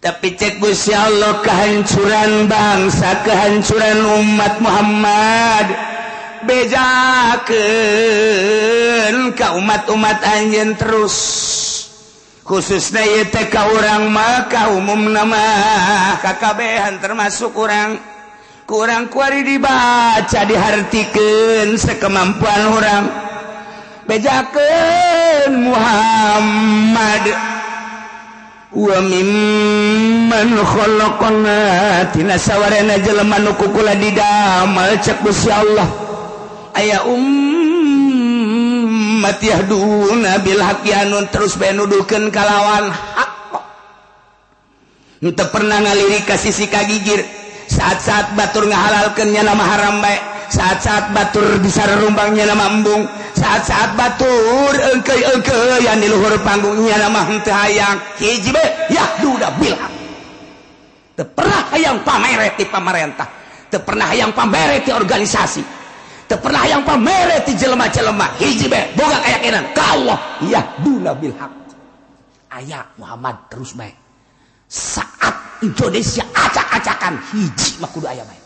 Tapi cek Gusti Allah kehancuran bangsa, kehancuran umat Muhammad bejakeun ka umat-umat anjeun terus. Khususna ieu teh ka urang mah ka umumna mah kakabehan termasuk urang. Kurang kuari dibaca dihartikeun sakemampuan urang. Bejakeun Muhammad wa mimman khalaqna tina sawarena jelema nu kukula didamel cek Gusti Allah aya ummat yahduna bil haqqi anu terus bae nuduhkeun kalawan hak henteu pernah ngalirik ka sisi kagigir saat-saat batur ngahalalkeun nya nama haram bae saat-saat batur disarerumbang nya nama embung saat-saat batur engkeuy-engkeuyan di luhur panggungnya nama henteu hayang hiji bae yahduda bil haq teu pernah hayang pamere ti pamarentah teu pernah hayang pamere ti organisasi teu pernah hayang pamere ti jelema-jelema hiji bae boga kayakinan ka Allah yahduna bil haq aya Muhammad terus bae saat Indonesia acak-acakan hiji mah kudu aya bae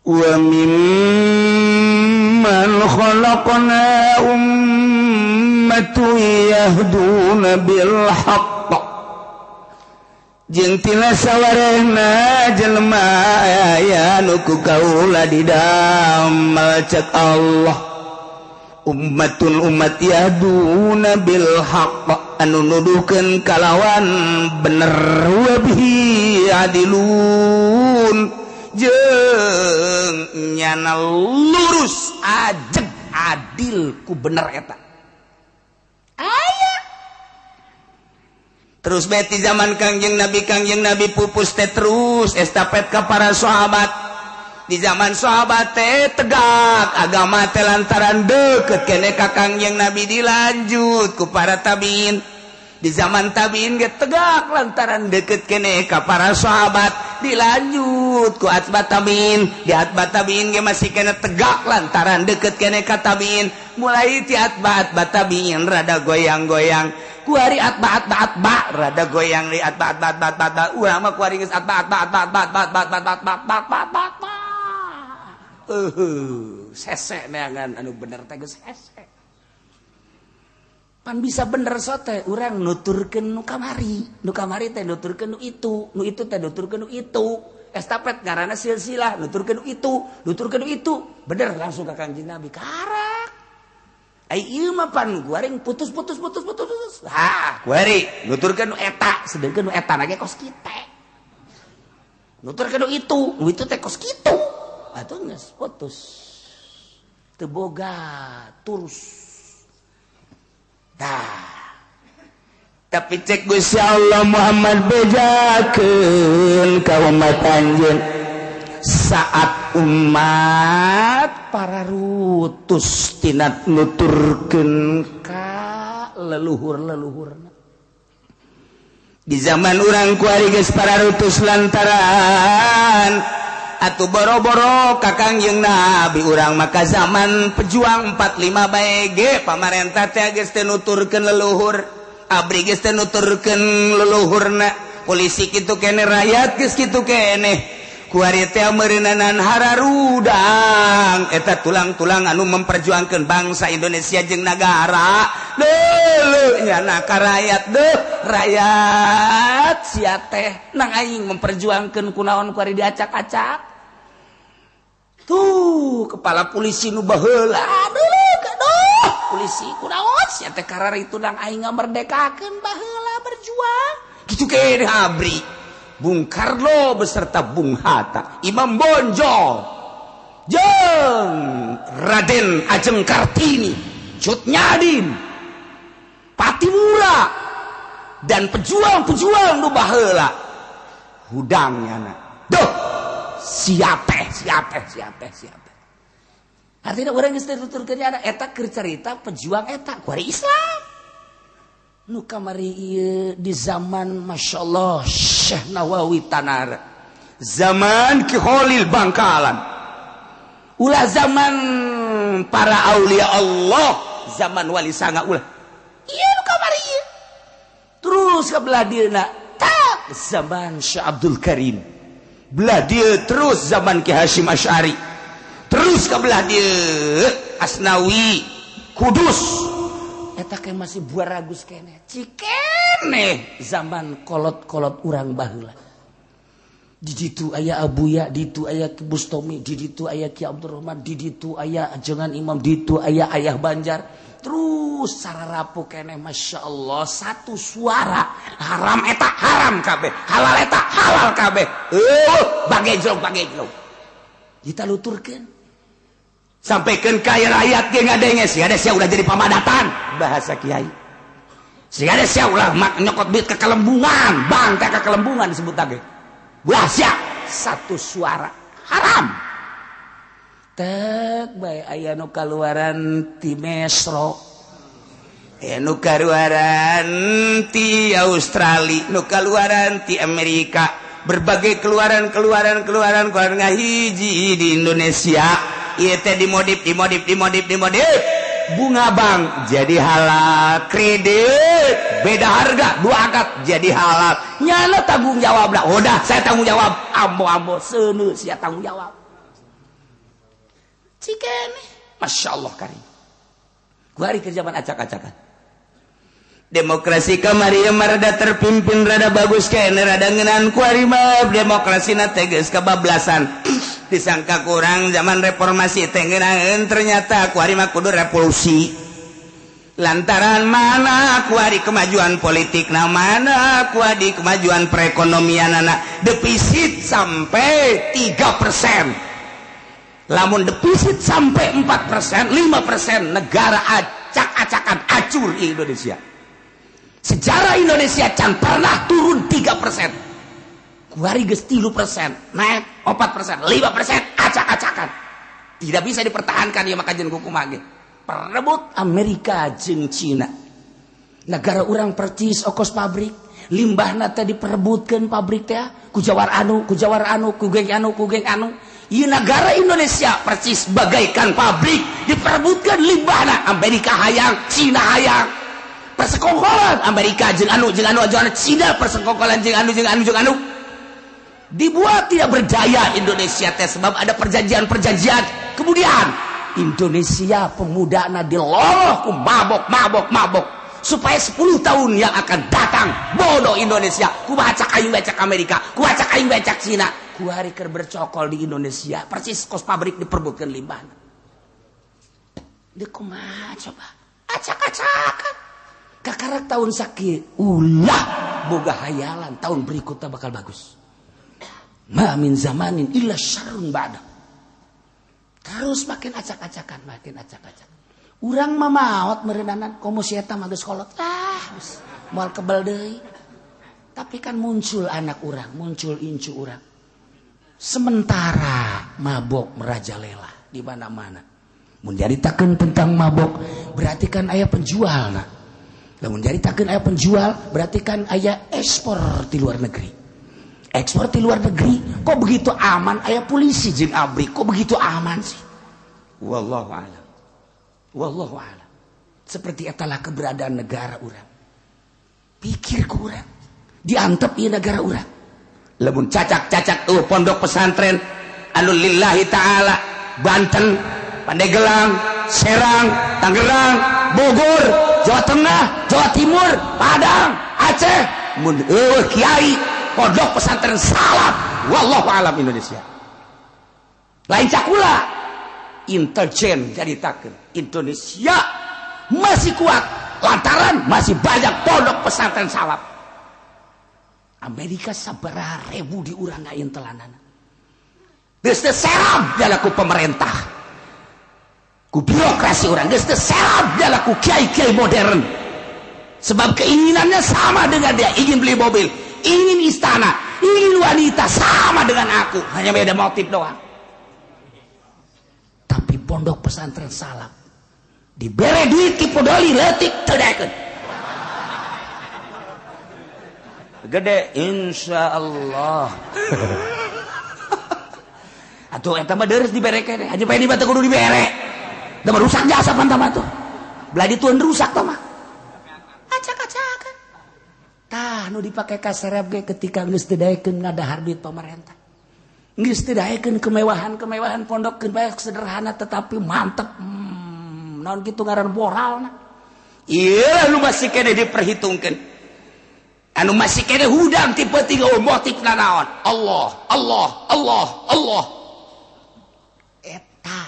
wa mimman khalaqna ummatun yahduna bil haqq jeung tina sawarehna jelema aya nu ku kaula didamel cek Allah ummatun umat yahduna bil haqq anu nuduhkeun kalawan bener wa bihi adilun jeung nyana lurus ajeg adil ku bener eta aya terus beti zaman kangjeng Nabi pupus teh terus estafet ka para sahabat di zaman sahabat teh tegak agama teh lantaran deukeut keneh ka kangjeng Nabi dilanjut ku para tabiin di zaman tabiin ge tegak lantaran deukeut keneh ka para sahabat dilanjut ku atba tabiin di atba tabiin ge masih kena tegak lantaran deukeut keneh ka tabiin mulai ti atba tabiin rada goyang-goyang ku ari atba rada goyang di atba urang mah ku ari geus atba sese neangan anu bener teh geus hese pan bisa bener sote urang nuturkeun nu kamari teh nuturkeun nu itu teh nuturkeun nu itu estafet ngaranna silsilah nuturkeun nu itu bener langsung ka Kanjeng Nabi karak ai ieu mah pan guaring putus ha guari nuturkeun nu eta sedengkeun nu eta na ge kos kitu nuturkeun nu itu teh kos kitu atuh geus putus teu boga turus. Tapi cek Gusti Allah Muhammad bejakeun ka umat anjeun saat umat para rutus tina nuturkeun ka leluhur-leluhurna di zaman urang kuari geus para rutus lantaran atuh boro-boro ka Kangjeng Nabi urang maka zaman pejuang 45 bae ge pamarentah teh geus teu nuturkeun leluhur abri geus teu nuturkeun leluhurna polisi kitu keneh rakyat geus kitu keneh ku ari teh meureunanan hararudang eta tulang-tulang anu memperjuangkeun bangsa Indonesia jeung nagara deuleu nyana ka rakyat rakyat sia teh nang aing memperjuangkeun kunaon ku ari diacak-acak tuh kepala polisi nu baheula aduh polisi kunaon sia teh kararitu nang aing ngamerdekakeun baheula berjuang kitu keneh abri Bung Karno beserta Bung Hatta Imam Bonjol jeung Raden Ajeng Kartini Cut Nyadin Patimura dan pejuang-pejuang nu baheula hudangnya duh siapa artinya orang geus tuturkeun nya eta keur carita pejuang eta kuari Islam nu kamari ieu di zaman masyaallah Syekh Nawawi Tanara zaman Ki Khalil Bangkalan, ulah zaman para aulia Allah, zaman wali sanga ulah ieu nu kamari ieu. Terus ka belah dieuna tak zaman Syekh Abdul Karim, belah dieu terus zaman Ki Hasyim Asy'ari, terus ka belah dieu Asnawi Kudus, eta ke masih buah ragus kene cikene zaman kolot-kolot urang baheula. Di ditu aya Abuya, di ditu aya Ki Bustomi, di ditu aya Ki Abdurrahman, di ditu aya ajengan Imam, di ditu aya Ayah Banjar. Terus sararapu kene Masya Allah satu suara, haram eta haram kabeh, halal eta halal kabeh. Bagejlog kita luturkeun sampaikan kaya rakyat ge ngadenge si ada sia ulah jadi pamadatan bahasa kiai. Si ada sia ulah nyokot bit ke kelembungan, bang teh ke kelembungan disebut tage. Wahsya satu suara haram. Tek bae aya nu kaluaran ti Mesro, nu kaluaran ti Australia, nu kaluaran ti Amerika, berbagai keluaran ngahiji di Indonesia. Ieu teh dimodif bunga bang jadi halal, kredit beda harga 2 akad jadi halal, nyana tanggung jawab lah. Udah saya tanggung jawab, ambo seuneu sia tanggung jawab cikene. Masya Allah karim kuari ke zaman acak-acakan demokrasi kamari rada terpimpin rada bagus kene rada ngeunaan kuari mah demokrasina teh geus kabablasan. Disangka kurang zaman reformasi teh ngeunaheun ternyata kuari mah kudu revolusi. Lantaran mana kuari kemajuan politik na mana kuari kemajuan perekonomian anak defisit sampai 3%. Lamun defisit sampai 4%, 5% negara acak-acakan acur Indonesia. Sejarah Indonesia can pernah turun 3%. Kuari geus 3%, naik 4%, 5%, acak-acakan. Tidak bisa dipertahankan ya maka jeung kumaha ge. Perebut Amerika jeung Cina. Negara urang percis okos pabrik, limbahna teh diperebutkeun pabrik teh ku jawar anu, ku geng anu. Ieu negara Indonesia percis bagaikan pabrik diperebutkeun limbahna. Amerika hayang, Cina hayang. Persekongkolan Amerika jeung anu aja Cina persekongkolan jeung anu. Dibuat tidak berdaya Indonesia teh sebab ada perjanjian. Kemudian Indonesia pemudana diloloh ku mabok supaya 10 tahun yang akan datang bodoh Indonesia ku bacak aing bacak Amerika, ku bacak aing bacak Cina, ku hari keur bercokol di Indonesia persis kos pabrik diperbutkeun limbahna. Deuk kumaha coba acak-acakan kakarak tahun sakieu ulah boga hayalan tahun berikutnya bakal bagus. Ma min zamanin illa syarrun ba'da. Terus makin acak-acakan. Urang mah maot meureunanan komo si eta mah geus kolot. Moal kebal deui. Tapi kan muncul anak urang, muncul incu urang. Sementara mabok merajalela di mana-mana. Mun diaritakeun tentang mabok berarti kan aya penjualna. Lamun diaritakeun aya penjual berarti kan aya ekspor di luar negeri. Ekspor di luar negeri kok begitu aman, aya polisi jeung abri kok begitu aman sih. Wallahu a'lam. Seperti etalah keberadaan negara urang. Pikir ku urang diantep ieu negara urang. Lamun cacak pondok pesantren anu lillahi taala Banten, Pandeglang, Serang, Tangerang, Bogor, Jawa Tengah, Jawa Timur, Padang, Aceh, mun kiai pondok pesantren salaf wallahu alam Indonesia. Lain cakula intelijen jaritakeun Indonesia masih kuat lantaran masih banyak pondok pesantren salaf. Amerika sabaraha ribu di urang ngaintelanana. Geus teu serab jalaku pemerintah. Ku birokrasi urang geus teu serab jalaku kiai-kiai modern. Sebab keinginannya sama dengan dia, ingin beli mobil, ingin istana, ingin wanita sama dengan aku, hanya beda motif doang. Tapi pondok pesantren salaf dibere duit ki podoli leutik teudakeun. Gede insyaallah. atuh eta mah deres dibere keneh aja pengen batu kudu dibere da rusak jasa pantama tuh belah ditueun rusak tah mah acak-acakan tah nu dipake ka serep ge ketika geus teu daekeun ngadahar duit pamarentah geus teu daekeun kemewahan pondokkeun bae sederhana tetapi mantep naon kitu ngaran moralna ieu nu masih keneh diperhitungkeun anu masih kene hudang tipe tiga motif naon Allah eta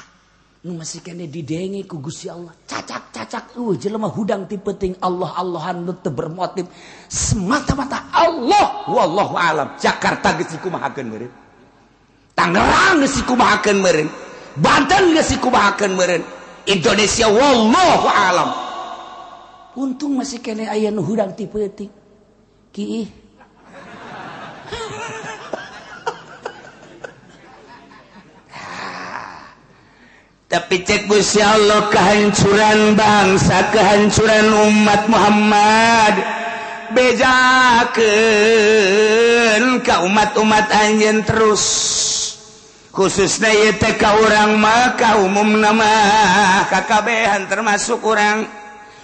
nu masih kene didenge ku Gusti Allah cacak jelema hudang tipe ting Allah-Allahan nu teu bermotif semata-mata Allah wallahu alam Jakarta geus dikumahakeun meureun Tangerang geus dikumahakeun meureun Banten geus dikumahakeun meureun Indonesia wallahu alam untung masih kene aya nu hudang tipe ting Ki tapi cek Gusti Allah kehancuran bangsa kehancuran umat Muhammad bejakeun ka umat-umat anjeun terus khususna ieu teh ka urang mah ka umumna mah kakabehan termasuk urang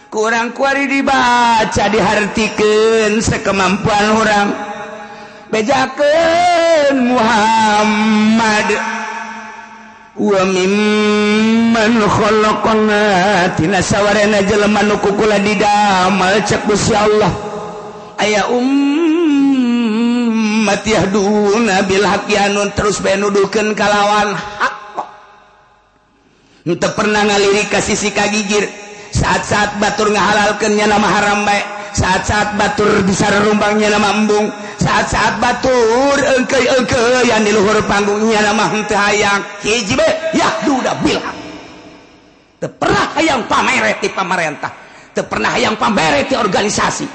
kurang kuari dibaca dihartikeun sekemampuan orang bejakeun Muhammad wa mimman khalaqna tina sawarena jelema nu kukula didamel cek Gusti Allah aya ummat yahduna bil haqqi anu terus bae nuduhkeun kalawan hak henteu pernah ngalirik ka sisi kagigir saat-saat batur ngahalalkeun nya nama haram bae saat-saat batur disarerumbang nya nama embung saat-saat batur engkeuy-engkeuyan di luhur panggung nya nama henteu hayang hiji bae yahduda bil haq teu pernah hayang pamere ti pamarentah teu pernah hayang pamere ti organisasi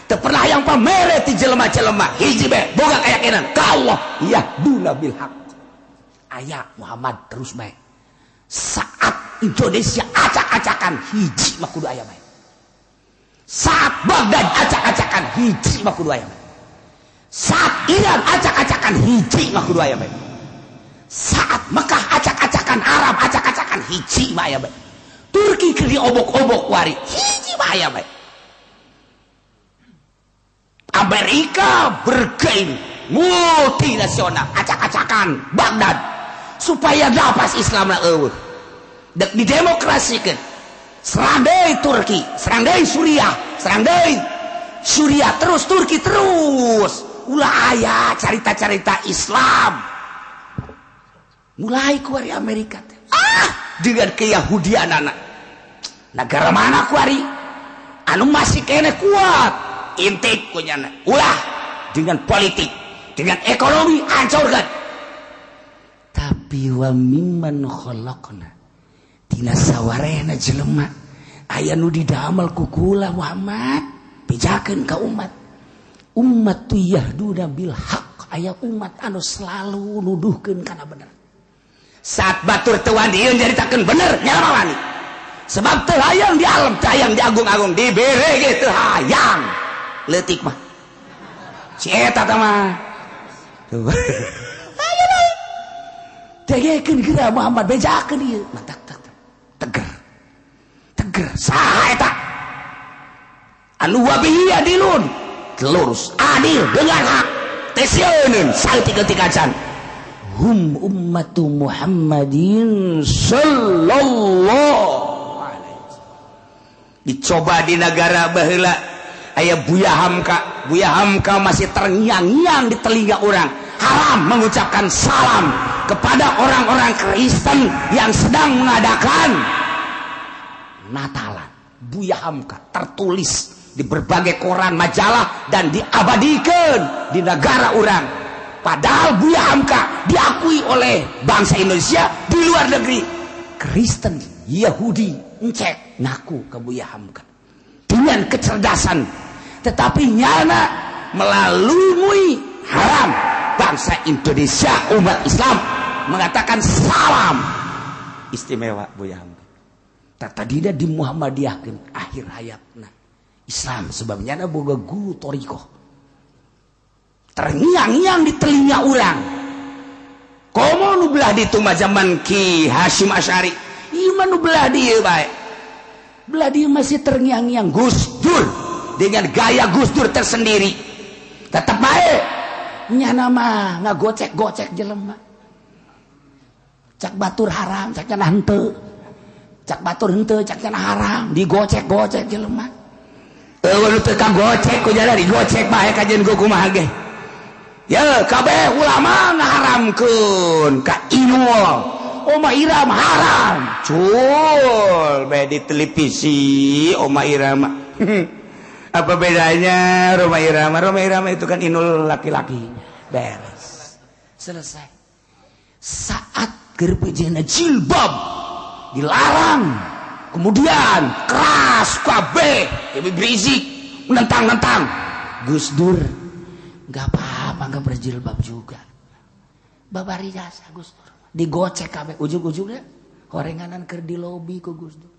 teu pernah hayang pamere ti jelema-jelema hiji bae boga kayakinan ka Allah yahduna bil haq aya Muhammad terus bae saat Indonesia acak-acakan hiji mah kudu aya bae. Saat Baghdad acak-acakan hiji mah kudu aya bae. Saat Iran acak-acakan hiji mah kudu aya bae. Saat Mekah acak-acakan Arab acak-acakan hiji mah aya bae. Turki keur diobok-obok wari hiji mah aya bae. Amerika bergain multinasional acak-acakan Baghdad supaya dapat Islamna eueuh dek didemokrasikeun serang deui Turki serang deui Suriah serang deui Suriah terus Turki terus ulah aya carita-carita Islam mulai kuari Amerika dengan keyahudianana negara mana kuari anu masih kene kuat intik kunyana ulah dengan politik dengan ekonomi hancurkan tapi wa mimman khalaqna tina sawarehna jelema aya nu didamel ku kula Muhammad bejakeun ka umat tu yahduna bil haq aya umat anu selalu nuduhkeun kana bener saat batur teu wani nyaritakeun bener nyala wani sebab teu hayang di alam teu hayang di agung-agung dibere ge teu hayang leutik mah si eta tah mah ayo bae tegekeun geura Muhammad bejakeun ieu mantap teger saha eta anu wabihi adilun lurus adil dengan hak tesieun saltikeun hum ummatu Muhammadin sallallahu alaihi wasallam dicoba di negara baheula aya Buya Hamka masih terngiang-ngiang di telinga orang haram mengucapkan salam kepada orang-orang Kristen yang sedang mengadakan Natalan. Buya Hamka tertulis di berbagai koran majalah dan diabadikan di negara orang. Padahal Buya Hamka diakui oleh bangsa Indonesia di luar negeri. Kristen, Yahudi, encek ngaku ke Buya Hamka dengan kecerdasan, tetapi nyana melalui haram bangsa Indonesia umat Islam mengatakan salam istimewa Buya Hamka. Tadina di Muhammadiyahkeun akhir hayatna Islam sebabnya ada boga guru torikoh terngiang-ngiang di telinga urang komo nu belah ditu mah zaman Ki Hasyim Asy'ari iman nu belah dieu bae belah dieu masih terngiang-ngiang Gus Dur dengan gaya Gus Dur tersendiri tetep bae nyana mah ngagocek-gocek jelema cak batur haram cak cenah henteu cak batur henteu cak cenah haram digocek-gocek jelema eueuh teu kagocek ku jalan digocek bae kajen ku kumaha ge ya kabeh ulama ngaharamkeun ka Inul Oma Iram haram cul bae di televisi Oma Irama apa bedanya Roma Irama itu kan Inul laki-lakinya beres selesai saat gerpejena jilbab dilarang kemudian keras kabeh berisik menentang Gus Dur nggak apa-apa nggak berjilbab juga babari jasa Gus Dur digocek kabeh ujung-ujungnya horenganan keur di lobi ku Gus Dur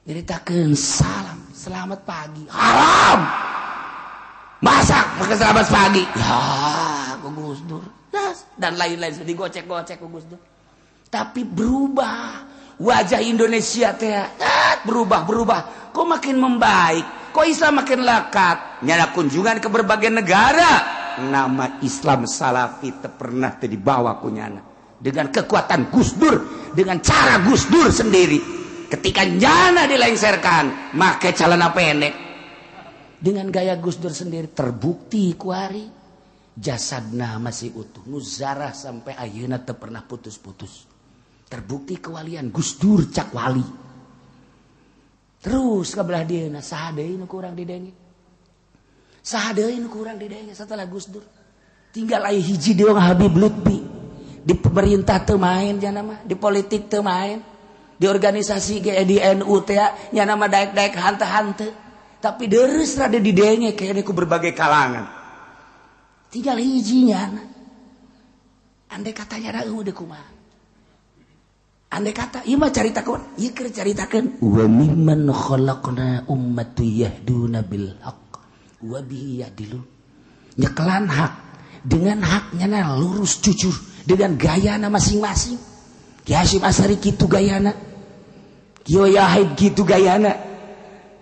nyeritakeun salam selamat pagi haram masak maka selamat pagi ya ku Gus Dur dan lain-lain digocek-gocek ku Gus Dur tapi berubah wajah Indonesia teh berubah kok makin membaik kok Islam makin lekat nyana kunjungan ke berbagai negara nama Islam Salafi teu pernah teu dibawa ku nyana dengan kekuatan Gus Dur dengan cara Gus Dur sendiri ketika nyana dilengserkan make celana pendek dengan gaya Gus Dur sendiri terbukti kuari jasadna masih utuh nuzarah sampai ayeuna teu pernah putus-putus terbukti kewalian Gus Dur cak wali terus kabelah dieuna saha deui nu kurang didenge saha deui nu kurang didenge setelah Gus Dur tinggal aya hiji deui Habib Lutfi di pemerintah teu main jana mah di politik teu main di organisasi ge di NU teh nya nama daek-daek hante-hante tapi deres rada didenge kayaknya ku berbagai kalangan tinggal hiji nyana andai katanya da eueuh kumaha andai kata ieu mah caritakeun ieu keur caritakeun wa mimman khalaqna ummatu yahduna bil haqq wa bihi yadilun nyekelan hak dengan haknya lurus jujur dengan gayana masing-masing Ki Hasyim Asy'ari kitu gayana Kiai Yahid gitu gayana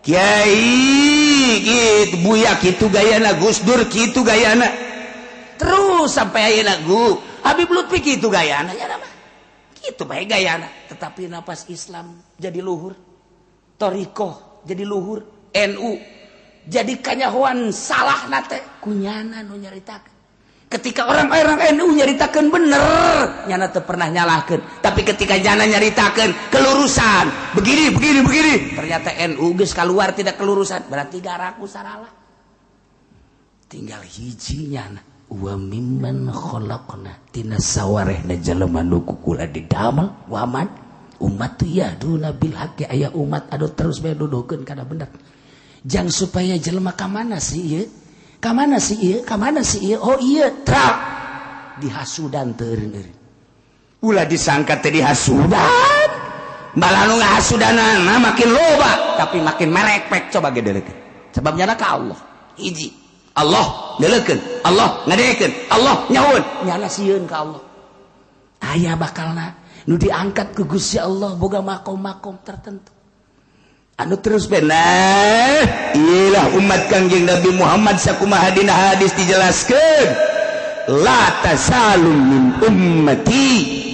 Kiai gitu Buya gitu gayana Gus Dur gitu gayana terus sampai ayeuna Habib Lutfi gitu gayana ya nama gitu bae gayana tetapi napas Islam jadi luhur Thariqah jadi luhur NU jadi kanyahoan salah nate kunyana nu nyaritakeun ketika orang-orang NU nyaritakeun bener nyana teu pernah nyalahkeun tapi ketika nyana nyaritakeun kelurusan begini ternyata NU geus keluar tidak kelurusan berarti garaku saralah tinggal hiji nyana wa mimman khalaqna tina sawarehna jelema nu kukula didamel waman umat yahduna bil haqqi aya umat anu terus bae nuduhkeun kana bener jang supaya jelema ka mana sih ieu kamana sih ieu oh iya tra dihasudan teu eureun ulah disangka teh dihasudan malah nu ngahasudanana makin loba tapi makin merepek coba ge deuleukeun sebabnya ka Allah hiji Allah deuleukeun Allah ngadekeun Allah nyaun nyana sieun ka Allah aya bakalna nu diangkat ku Gusti Allah boga makom-makom tertentu anu terus benar iyalah umat Kangjeng Nabi Muhammad sakumaha dina hadis dijelaskeun la tasalum min ummati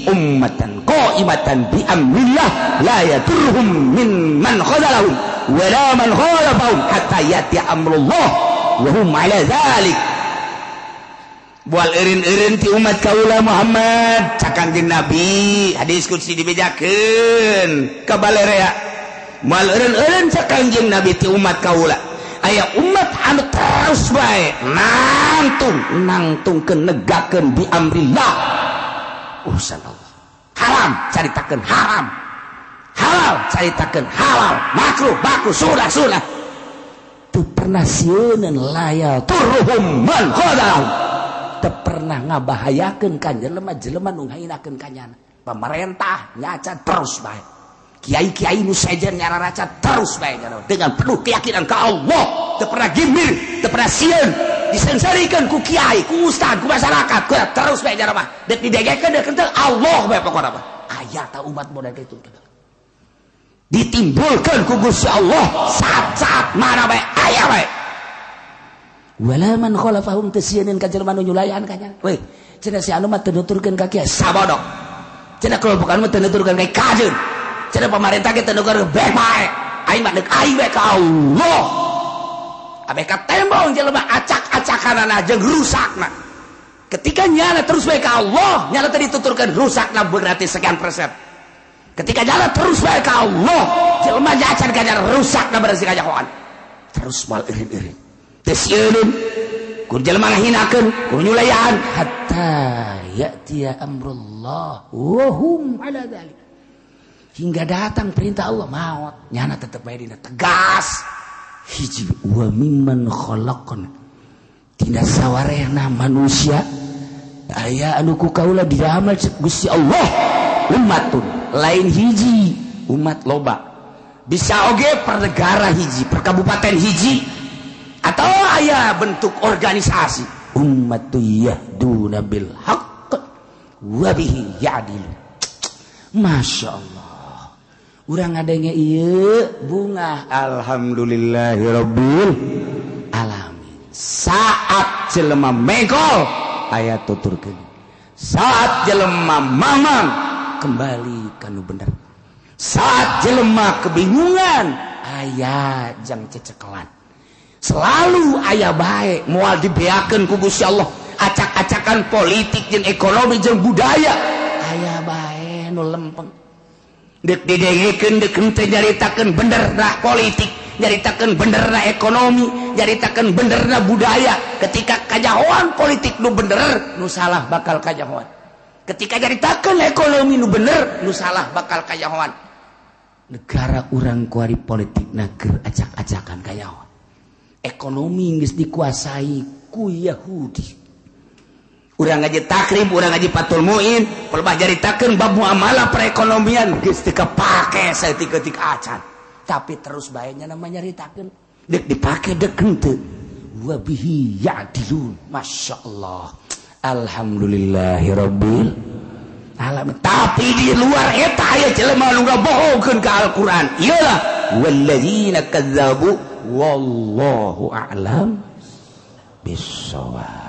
ummatan qaimatan bi amrillah la yaturhum min man khadalahum wa la man khalafahum hatta yati amrullah wa hum ala dzalik bual eureun-eureun ti umat kaula Muhammad cak Kangjeng Nabi hadis qudsi dibejakeun ka balerea mal eureun-eureun cak Kangjeng Nabi ti umat kaula aya umat anu terus bae nangtungkeun negakeun bi amrillah urusan Allah haram caritakeun haram halal caritakeun halal makruh sunah teu pernah sieun layal turhum man khadalahum teu pernah ngabahayakeun ka jelema nu ngahinakeun kanyana pemerintah nyaca terus bae kiai-kiai nu sejen nyararaca terus bae dengan penuh keyakinan ka Allah teu pernah gimir teu pernah sieun disengsarikan ku kiai, ku ustad, ku masyarakat, ku terus bae cara mah. Dek didegekeun dek teu Allah bae pokona mah. Aya ta umat model kitu. Ditimbulkan ku Gusti Allah saat-saat mana bae aya bae. Wala man khalafahum tasieun ka jelema nu nyulayan ka nya. Weh, cenah si anu mah teu nuturkeun ka kiai sabodok. Cenah kelompokan mah teu nuturkeun ka kajeun. Cenah pamarentah ge teu nuturkeun bae bae. Aing mah deuk aing bae ka Allah. Abe ka tembong jelema acak-acakanana jeung rusakna. Ketika nyala terus bae ka Allah, nyala tadi dituturkeun rusakna berarti sekian persen. Ketika nyala terus bae ka Allah, jelema nyacan ka rusakna berarti kajahoan. Terus mal irin-irin. Teu sieun kun jelema ngahinakeun, kun nyulayan hatta ya'tiya amrullah wa hum ala dzalik. Hingga datang perintah Allah maut, nyana tetep bae dina tegas. Hiji wa mimman khalaqna tina sawarehna manusia aya anu ku kaula diramal Gusti Allah ummatun lain hiji umat loba bisa oge per negara hiji per kabupaten hiji atau aya bentuk organisasi ummatu yahduna bil haqq wa bihi ya'dil. Masya Allah urang ngadenge ieu bunga alhamdulillahirabbil alamin. Saat jelema megol aya tuturkeun, saat jelema mamang kembali kanu bener, saat jelema kebingungan aya jang cecekelan, selalu aya bae moal dibeakeun ku Gusti Allah. Acak-acakan politik jeung ekonomi jeung budaya aya bae nu lempeng. Dek didengekeun dek henteu nyaritakeun benerna politik, nyaritakeun benerna ekonomi, nyaritakeun benerna budaya. Ketika kajahoan politik nu bener, nu salah bakal kajahoan. Ketika nyaritakeun ekonomi nu bener, nu salah bakal kajahoan. Negara urang kuari politikna keur acak-acakan kajahoan. Ekonomi geus dikuasai ku Yahudi. Urang ngaji takrib, urang ngaji patul muin, pelebah jaritakeun bab muamalah perekonomian geus teu kapake saeutik-eutik acan. Tapi terus bae nya nama nyaritakeun dek dipake dek henteu. Wa bihi ya'dilun. Masyaallah. Alhamdulillahirabbil alamin. Tapi di luar eta aya jelema nu ngabohongkeun ka Al-Qur'an. Iyalah walladzina kadzabu wallahu a'lam bissawab.